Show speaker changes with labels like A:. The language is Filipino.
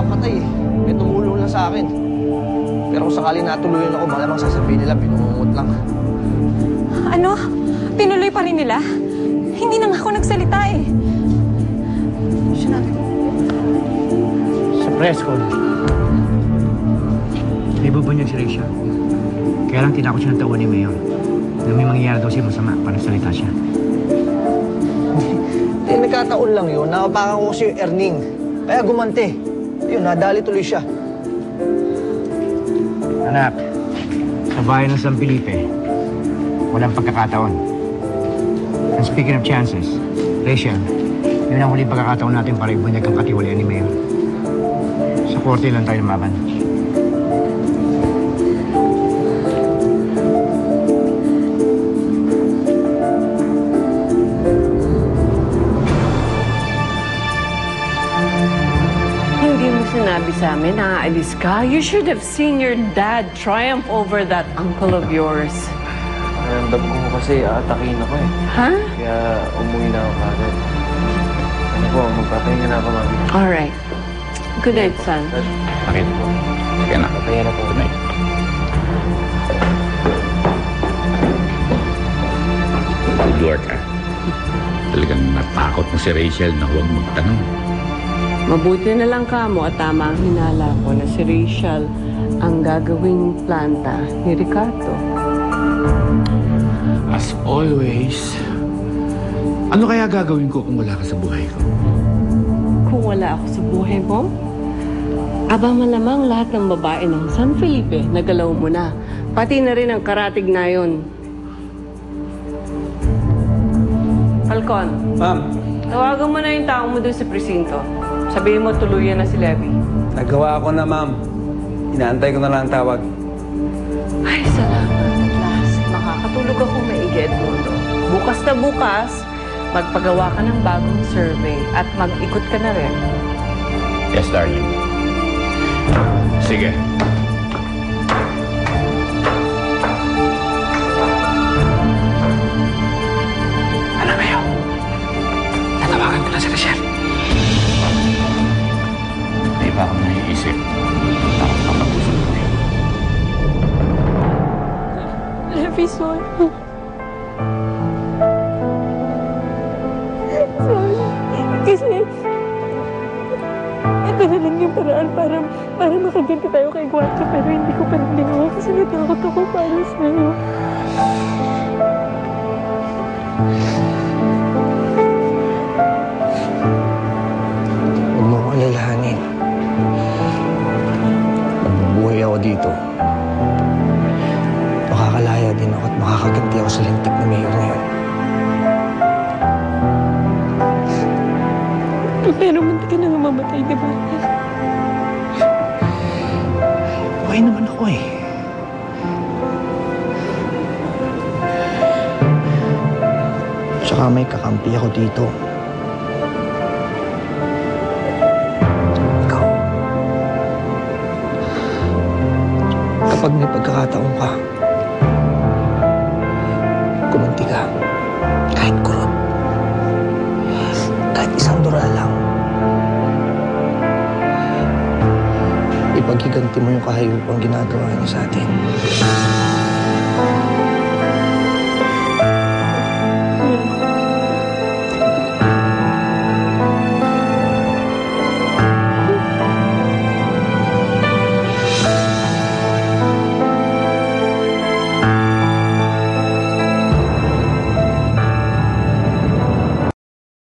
A: mapatay eh. May tumulong lang sa akin. Pero kung sakali natuluyan ako, malamang sasabihin nila, pinungungot lang.
B: Ano? Tinuloy pa rin nila? Hindi na nga ako nagsalita eh.
A: Siya natin.
C: Sa press call, naibubanyag si Rachel. Kaya lang tinakot siya ng tauhan ni Mayor na may mangyayari daw siya masama para salita siya.
A: Nagkataon lang yun. Nakapakan ko kasi yung earning. Kaya gumante. Yun, nadali tuloy siya.
C: Anak, sa bahay ng San Felipe, walang pagkakataon. And speaking of chances, Rachel, yun ang huling pagkakataon natin para ibunyag ang katiwalian ni Mayor. Sa korte lang tayo lumaban.
D: Hindi mo sinabi sa amin na aalis ka. You should have seen your dad triumph over that uncle of yours.
E: Naramdam ko kasi aatakin ako eh.
D: Ha?
E: Kaya umuwi na ako kagad. Ano po, magpapahinga na ako, mami.
D: Alright. Good night, son.
F: Bakit? Sige na.
E: Papahinga na po.
F: Good night. Good work, ha? Talagang natakot mo si Rachel na huwag magtanong.
D: Mabuti na lang kamo at tama ang hinala ko na si Rachel ang gagawing planta ni Ricardo.
F: As always, ano kaya gagawin ko kung wala ka sa buhay ko?
D: Kung wala ako sa buhay mo, aba malamang lahat ng babae ng San Felipe nagalaw mo na. Pati na rin ang karatig na yun. Falcon.
G: Ma'am.
D: Tawagan mo na yung taong mo doon sa presinto. Sabihin mo, tuluyan na si Levy.
G: Nagawa ko na, ma'am. Inaantay ko na lang ang tawag.
D: Ay, salamat. Last, makakatulog ako maigi, Edmundo. Bukas na bukas, magpagawa ka ng bagong survey at mag-ikot ka na rin.
F: Yes, darling. Sige.
C: Ano kayo? Tatawagan ko na si Rachel.
F: Hindi pa ako naiisip. Takot kapag-usap ko eh.
B: Levy, sorry. Sorry. Kasi ito na lang yung paraan para makaganti tayo kay Guacho, pero hindi ko pa rin ginawa kasi natakot ako para sa'yo.
A: Huwag mo akong alalahanin. Magbubuhay ako dito. Makakalaya din ako at makakaganti ako sa lintik na mayor ngayon.
B: Pero munti ka na nga mamatay, di ba?
A: Okay naman ako eh. Tsaka may kakampi ako dito. Ikaw. Kapag may pagkakataon ka, kumanti ka. Kahit kurot. Kahit isang dura lang. Ipaghiganti mo yung kahayupang ginagawa niya sa atin.